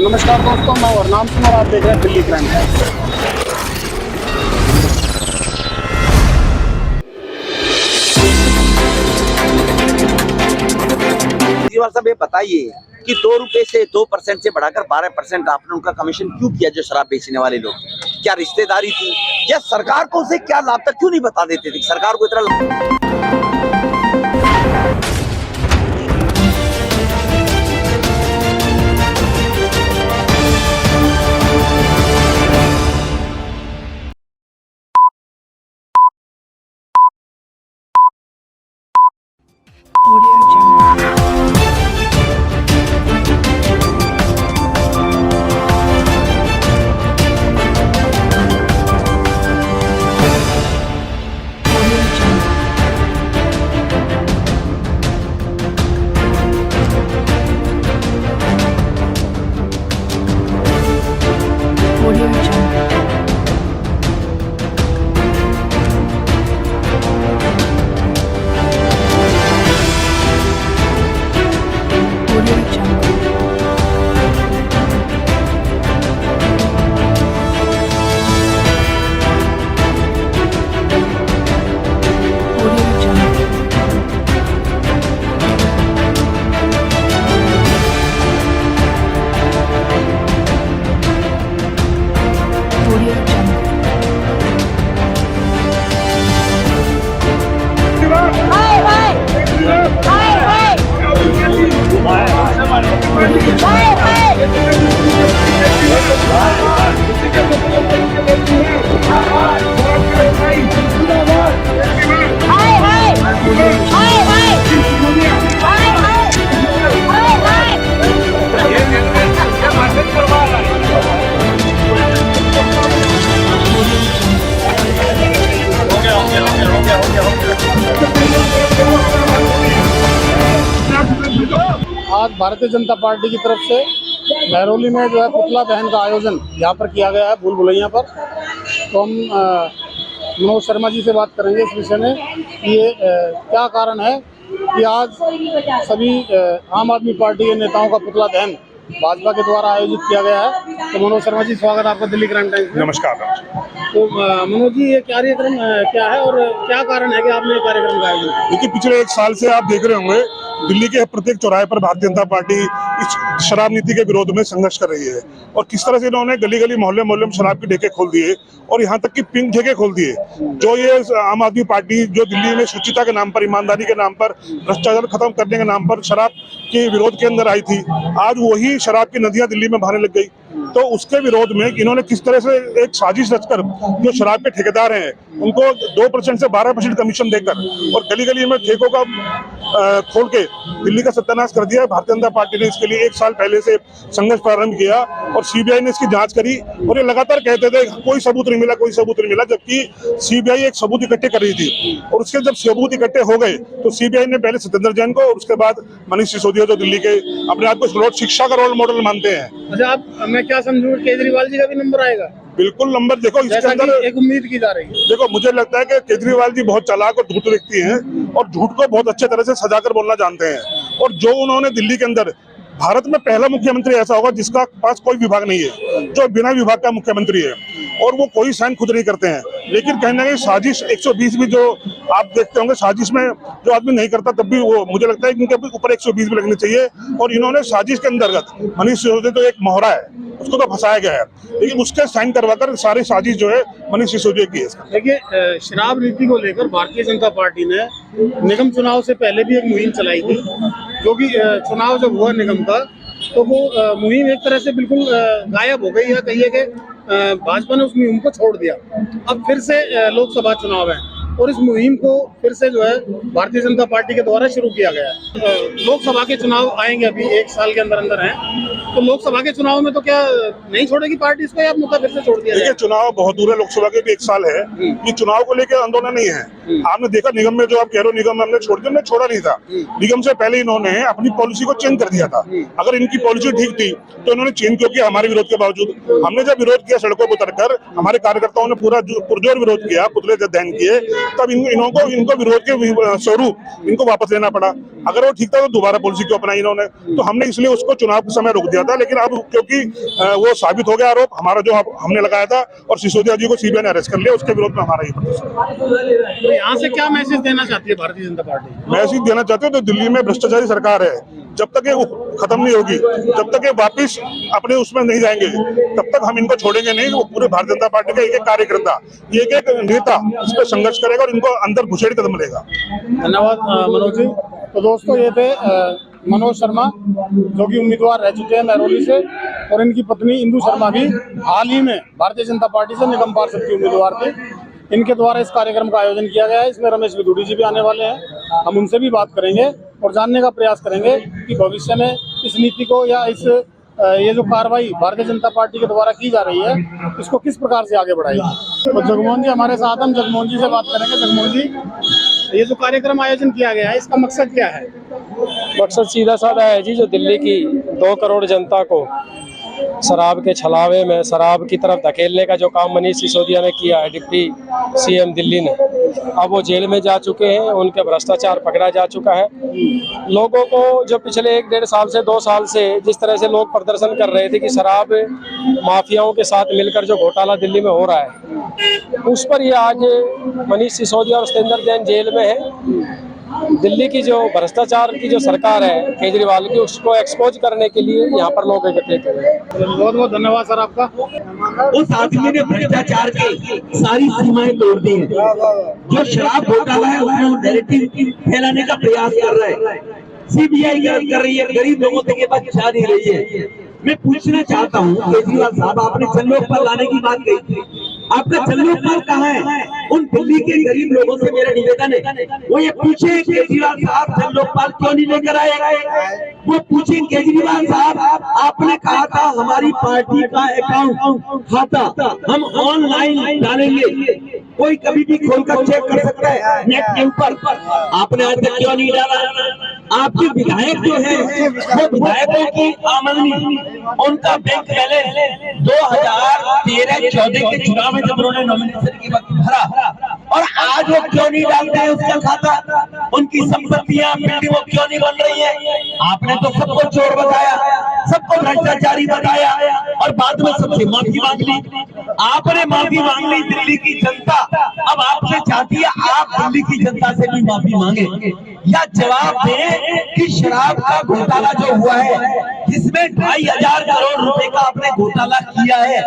नमस्कार दोस्तों, मैं वरनाम सिंह और आप देख रहे हैं दिल्ली क्राइम टाइम। साहब ये बताइए कि 2 रुपए से 2% से बढ़ाकर 12% आपने उनका कमीशन क्यों किया? जो शराब बेचने वाले लोग, क्या रिश्तेदारी थी या सरकार को उसे क्या लाभ था? क्यों नहीं बता देते थे? सरकार को इतना आज भारतीय जनता पार्टी की तरफ से महरौली में जो है पुतला दहन का आयोजन यहाँ पर किया गया है, भूल भुलैया पर। तो हम मनोज शर्मा जी से बात करेंगे इस विषय में कि ये क्या कारण है कि आज सभी आम आदमी पार्टी के नेताओं का पुतला दहन भाजपा के द्वारा आयोजित किया गया है। तो मनोज शर्मा जी, स्वागत आपका दिल्ली क्राइम टाइम्स में। नमस्कार। तो मनोज जी, ये कार्यक्रम क्या है और क्या कारण है कि आपने ये कार्यक्रम का आयोजन किया? देखिए, पिछले 1 साल से आप देख रहे होंगे दिल्ली के प्रत्येक चौराहे पर भारतीय जनता पार्टी इस शराब नीति के विरोध में संघर्ष कर रही है और किस तरह से इन्होंने गली गली मोहल्ले मोहल्ले में शराब के ठेके खोल दिए और यहाँ तक कि पिंक ठेके खोल दिए। जो ये आम आदमी पार्टी जो दिल्ली में शुचिता के नाम पर, ईमानदारी के नाम पर, भ्रष्टाचार खत्म करने के नाम पर शराब के विरोध के अंदर आई थी, आज वही शराब की नदियां दिल्ली में बहने लग गई। तो उसके विरोध में इन्होंने किस तरह से एक साजिश रचकर जो शराब के ठेकेदार हैं उनको 2% से 12% कमीशन देकर और गली गली में ठेकों का खोल के दिल्ली का सत्यानाश कर दिया है। भारतीय जनता पार्टी ने इसके लिए 1 साल पहले से संघर्ष प्रारंभ किया और सीबीआई ने इसकी जांच करी और ये लगातार कहते थे कोई सबूत नहीं मिला, कोई सबूत नहीं मिला, जबकि सीबीआई एक सबूत इकट्ठे कर रही थी। और उसके जब सबूत इकट्ठे हो गए तो सीबीआई ने पहले सत्येंद्र जैन को और उसके बाद मनीष सिसोदिया, जो दिल्ली के अपने आप को शिक्षा का रोल मॉडल मानते हैं। अच्छा, आप मैं क्या समझूं, केजरीवाल जी का भी नंबर आएगा? बिल्कुल नंबर, देखो इसके अंदर एक उम्मीद की जा रही है। देखो, मुझे लगता है कि केजरीवाल जी बहुत चालाक और धूर्त व्यक्ति हैं और झूठ को बहुत अच्छे तरह से सजाकर बोलना जानते हैं। और जो उन्होंने दिल्ली के अंदर, भारत में पहला मुख्यमंत्री ऐसा होगा जिसका पास कोई विभाग नहीं है, जो बिना विभाग का मुख्यमंत्री है और वो कोई साइन खुद नहीं करते हैं। लेकिन कहीं ना कहीं साजिश 120 भी जो आप देखते होंगे, साजिश में जो आदमी नहीं करता तब भी वो, मुझे लगता है कि इनके ऊपर 120 भी लगनी चाहिए। और इन्होंने साजिश के अंतर्गत मनीष सिसोदिया तो एक मोहरा है, उसको तो फंसाया गया है, लेकिन उसके साइन करवाकर सारी साजिश जो है मनीष सिसोदिया की है। देखिए, शराब नीति को लेकर भारतीय जनता पार्टी ने निगम चुनाव से पहले भी एक मुहिम चलाई थी, जो कि चुनाव जब हुआ निगम का तो वो मुहिम एक तरह से बिल्कुल गायब हो गई है। कहिए कि भाजपा ने उस मुहिम को छोड़ दिया। अब फिर से लोकसभा चुनाव है और इस मुहिम को फिर से जो है भारतीय जनता पार्टी के द्वारा शुरू किया गया है। लोकसभा के चुनाव आएंगे, अभी 1 साल के अंदर अंदर हैं, तो लोकसभा के चुनाव में तो क्या नहीं छोड़ेगी पार्टी इसको या मुद्दा फिर से छोड़ दिया? देखिए, चुनाव बहुत दूर है, लोकसभा के भी 1 साल है, ये चुनाव को लेकर आंदोलन नहीं है। आपने देखा निगम में, जो आप कह रहे हो निगम हमने छोड़ दिया, हमने छोड़ा नहीं था। निगम से पहले इन्होंने अपनी पॉलिसी को चेंज कर दिया था। अगर इनकी पॉलिसी ठीक थी तो इन्होंने चेंज क्यों किया? हमारे विरोध के बावजूद हमने जब विरोध किया, सड़कों पर उतरकर हमारे कार्यकर्ताओं ने पूरा पुरजोर विरोध किया, पुतले दहन किए, तब इनको विरोध के स्वरूप इनको वापस लेना पड़ा। अगर वो ठीक था तो दोबारा पॉलिसी क्यों अपनाई इन्होंने? तो हमने इसलिए उसको चुनाव के समय रोक दिया था, लेकिन अब क्योंकि वो साबित हो गया आरोप हमारा जो हमने लगाया था और सिसोदिया जी को सीबीआई ने अरेस्ट कर लिया, उसके विरोध में हमारा ये प्रदर्शन। तो यहाँ से क्या मैसेज देना चाहती है भारतीय जनता पार्टी? मैसेज देना चाहते हो तो दिल्ली में भ्रष्टाचारी सरकार है, जब तक ये खत्म नहीं होगी, जब तक ये वापिस अपने उसमें नहीं जाएंगे, तब तक हम इनको छोड़ेंगे नहीं। वो पूरे भारतीय जनता पार्टी का एक कार्यकर्ता, एक नेता इस पर संघर्ष करेगा और इनको अंदर घुसेड़ कदम लेगा। धन्यवाद मनोज जी। तो दोस्तों ये थे मनोज शर्मा जो कि उम्मीदवार रह चुके हैं महरौली से, और इनकी पत्नी इंदु शर्मा भी हाल ही में भारतीय जनता पार्टी से निगम पार्षद की उम्मीदवार थे। इनके द्वारा इस कार्यक्रम का आयोजन किया गया है। इसमें रमेश विदुड़ी जी भी आने वाले हैं। हम उनसे भी बात करेंगे और जानने का प्रयास करेंगे कि भविष्य में इस नीति को या ये जो कार्रवाई भारतीय जनता पार्टी के द्वारा की जा रही है इसको किस प्रकार से आगे बढ़ाएगी। तो जगमोहन जी हमारे साथ, हम जगमोहन जी से बात करेंगे। जगमोहन जी, ये जो कार्यक्रम आयोजन किया गया है इसका मकसद क्या है? मकसद सीधा साधा है जी, जो दिल्ली की 2 करोड़ जनता को शराब के छलावे में शराब की तरफ धकेलने का जो काम मनीष सिसोदिया ने किया है, डिप्टी सीएम दिल्ली ने, अब वो जेल में जा चुके हैं, उनके भ्रष्टाचार पकड़ा जा चुका है। लोगों को जो पिछले 1-1.5 साल से 2 साल से जिस तरह से लोग प्रदर्शन कर रहे थे कि शराब माफियाओं के साथ मिलकर जो घोटाला दिल्ली में हो रहा है, उस पर ये आज मनीष सिसोदिया और सत्येंद्र जैन जेल में है। दिल्ली की जो भ्रष्टाचार की जो सरकार है केजरीवाल की, उसको एक्सपोज करने के लिए यहाँ पर लोग एकत्रित हुए हैं। बहुत बहुत धन्यवाद सर आपका। उस आदमी ने भ्रष्टाचार की सारी सीमाएं तोड़ दी है। जो शराब घोटाला है उसमें वो नैरेटिव फैलाने का प्रयास कर रहा है। सीबीआई कर रही है, गरीब लोगों तक ये बात जा नहीं रही है। मैं पूछना चाहता हूँ केजरीवाल साहब, आपने जनलोकपाल लाने की बात कही थी, आपका जनलोकपाल कहाँ है? उन दिल्ली के गरीब लोगों से मेरा निवेदन है वो ये पूछे केजरीवाल साहब जनलोकपाल क्यों नहीं लेकर आए? वो पूछे केजरीवाल साहब, आपने कहा था हमारी पार्टी का अकाउंट खाता हम ऑनलाइन डालेंगे, कोई कभी भी खोलकर चेक कर सकता है नेट के ऊपर, आपने आज तक क्यों नहीं डाला? आपके विधायक जो है वो विधायकों की आमदनी, उनका बैंक बैलेंस 2013-14 के चुनाव में जब उन्होंने नॉमिनेशन के वक्त भरा, और आज वो क्यों नहीं डालते हैं उसका खाता? उनकी संपत्तियां बिल्डिंगों क्यों नहीं बन रही है? आपने तो सबको चोर बताया, सबको भ्रष्टाचारी बताया और बाद में सबसे माफी मांग ली। आपने माफी मांग ली, दिल्ली की जनता अब आपसे चाहती है आप दिल्ली की जनता से भी माफी मांगे या जवाब दें कि शराब का घोटाला जो हुआ है जिसमें 2500 करोड़ रुपए का आपने घोटाला किया है,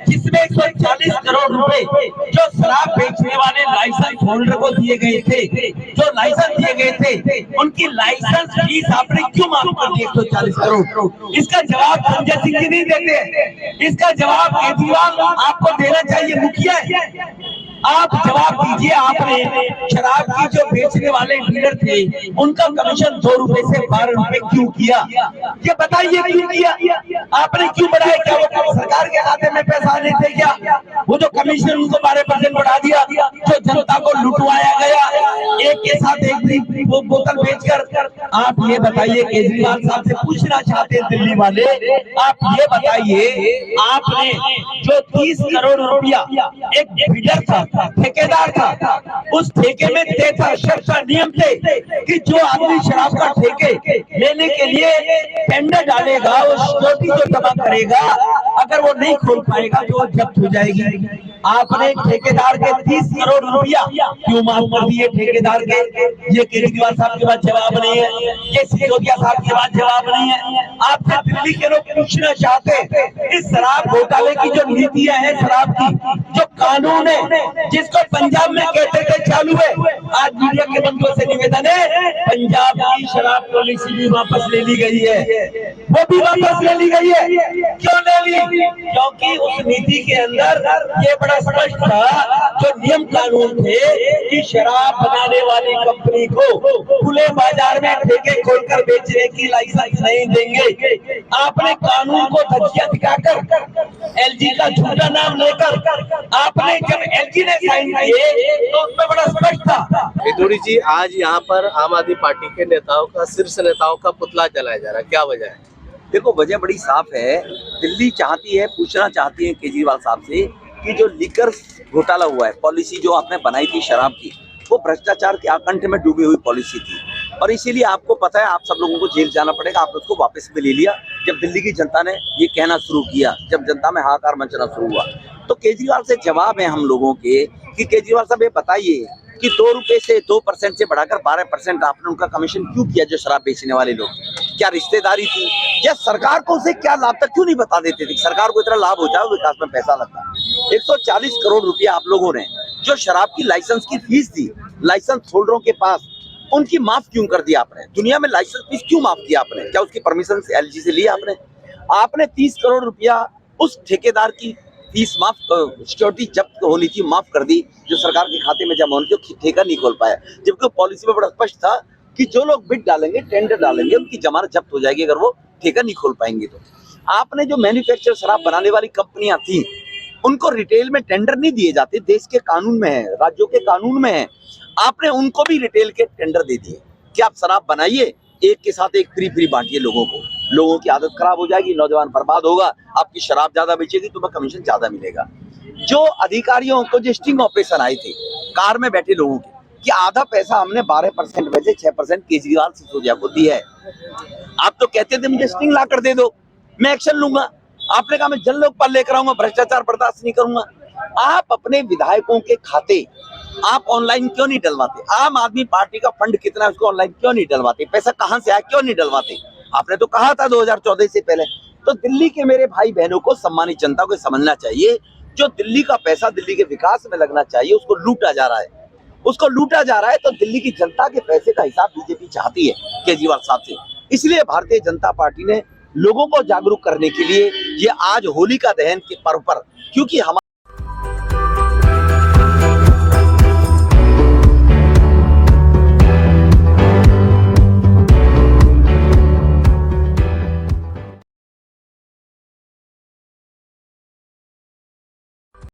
जिसमें 140 करोड़ रुपए जो शराब बेचने वाले लाइसेंस होल्डर को दिए गए थे, जो लाइसेंस दिए गए थे, उनकी लाइसेंस फीस आपने क्यों माफ कर दी 140 करोड़? इसका जवाब संजय सिंह जी नहीं देते, इसका जवाब केजरीवाल आपको देना चाहिए, मुखिया है। आप जवाब दीजिए, आपने शराब की जो बेचने वाले डीलर थे उनका कमीशन 2 रुपए से 12 रुपए क्यों किया? ये बताइए क्यों किया? आपने क्यों बढ़ाया? क्या वो सरकार के खाते में पैसा नहीं थे क्या? वो जो कमीशन उनको 12% बढ़ा दिया, जो जनता को लुटवाया गया एक के साथ एक वो बोतल बेचकर। आप ये बताइए, केजरीवाल साहब से पूछना चाहते हैं दिल्ली वाले, आप ये बताइए, आपने जो 30 करोड़ रुपया एक बिल्डर था, ठेकेदार था, उस ठेके में तय था, शर्त नियम थे कि जो आदमी शराब का ठेके लेने के लिए टेंडर डालेगा, वो सिक्योरिटी जो जमा करेगा, अगर वो नहीं खोल पाएगा तो वो जब्त हो जाएगी। आपने ठेकेदार के 30 करोड़ रुपया क्यों माफ कर दिए ठेकेदार के? ये केजरीवाल साहब के पास जवाब नहीं है, ये सिसोदिया साहब के पास जवाब नहीं है। आपसे दिल्ली के लोग पूछना चाहते हैं, इस शराब घोटाले की जो नीतियां हैं, शराब की जो कानून है, जिसको पंजाब में कहते थे चालू है, आज मीडिया के बंधुओं से निवेदन है, पंजाब की शराब पॉलिसी भी वापस ले ली गई है, वो भी वापस ले ली गई है। क्यों ले ली? क्योंकि उस नीति के अंदर ये बड़ा स्पष्ट था, जो नियम कानून थे कि शराब बनाने वाली कंपनी को खुले बाजार में ठेके खोलकर बेचने की लाइसेंस नहीं देंगे। आपने कानून को धज्जियां दिखाकर एलजी का झूठा नाम लेकर, आपने जब एलजी ने साइन किए तो उसमें बड़ा स्पष्ट था। विदुड़ी जी, आज यहाँ पर आम आदमी पार्टी के नेताओं का, शीर्ष नेताओं का पुतला जलाया जा रहा है, क्या वजह है? देखो, वजह बड़ी साफ है। दिल्ली चाहती है, पूछना चाहती है केजरीवाल साहब से कि जो लीकर घोटाला हुआ है, पॉलिसी जो आपने बनाई थी शराब की, वो भ्रष्टाचार के आकंठ में डूबी हुई पॉलिसी थी और इसीलिए आपको पता है आप सब लोगों को जेल जाना पड़ेगा। आपने उसको वापस भी ले लिया जब दिल्ली की जनता ने ये कहना शुरू किया, जब जनता में हाहाकार मचना शुरू हुआ। तो केजरीवाल से जवाब है हम लोगों के कि केजरीवाल साहब ये बताइए कि 2 रुपए से 2% से बढ़ाकर 12% आपने उनका कमीशन क्यों किया जो शराब बेचने वाले लोग? क्या रिश्तेदारी थी या सरकार को उसे क्या लाभ था क्यों नहीं बता देते थे? सरकार को इतना लाभ होता है विकास में पैसा लगता है। 140 करोड़ रुपया आप लोगों ने जो शराब की लाइसेंस की फीस थी लाइसेंस होल्डरों के पास, उनकी माफ क्यों कर दिया आपने? दुनिया में लाइसेंस फीस क्यों माफ किया आपने? क्या उसकी परमिशन एलजी से लिया आपने 30 करोड़ रुपया उस ठेकेदार की फीस माफ, सिक्योरिटी जब्त होनी थी माफ कर दी जो सरकार के खाते में जमा होनी थी, ठेका नहीं खोल पाया। जबकि पॉलिसी में बड़ा स्पष्ट था कि जो लोग बिड डालेंगे, टेंडर डालेंगे, उनकी जमानत जब्त हो जाएगी अगर वो ठेका नहीं खोल पाएंगे। तो आपने जो मैन्युफैक्चर शराब बनाने वाली कंपनियां थी उनको रिटेल में टेंडर नहीं दिए जाते, देश के कानून में है, राज्यों के कानून में है, आपने उनको भी रिटेल के टेंडर दे दिए कि आप शराब बनाइए, एक के साथ एक फ्री बांटिए लोगों को। लोगों की आदत खराब हो जाएगी, नौजवान बर्बाद होगा, आपकी शराब ज्यादा बेचेगी, तुम्हें कमीशन ज्यादा मिलेगा। जो अधिकारियों को जो स्टिंग ऑपरेशन आए थे कार में बैठे लोगों के कि आधा पैसा हमने 12% में से 6% केजरीवाल सिसोदिया को दिया है। आप तो कहते थे मुझे स्टिंग ला कर दे दो, मैं एक्शन लूंगा। आपने कहा मैं जन लोकपाल लेकर आऊंगा, भ्रष्टाचार बर्दाश्त नहीं करूंगा। आप अपने विधायकों के खाते आप ऑनलाइन क्यों नहीं डलवाते? आम आदमी पार्टी का फंड कितना है उसको ऑनलाइन क्यों नहीं डलवाते? पैसा कहां से आया क्यों नहीं डलवाते? आपने तो कहा था 2014 से पहले। तो दिल्ली के मेरे भाई बहनों को, सम्मानित जनता को समझना चाहिए, जो दिल्ली का पैसा दिल्ली के विकास में लगना चाहिए उसको लूटा जा रहा है, उसको लूटा जा रहा है। तो दिल्ली की जनता के पैसे का हिसाब बीजेपी चाहती है केजरीवाल साहब से। इसलिए भारतीय जनता पार्टी ने लोगों को जागरूक करने के लिए ये आज होलिका दहन के पर्व पर, क्योंकि हमारे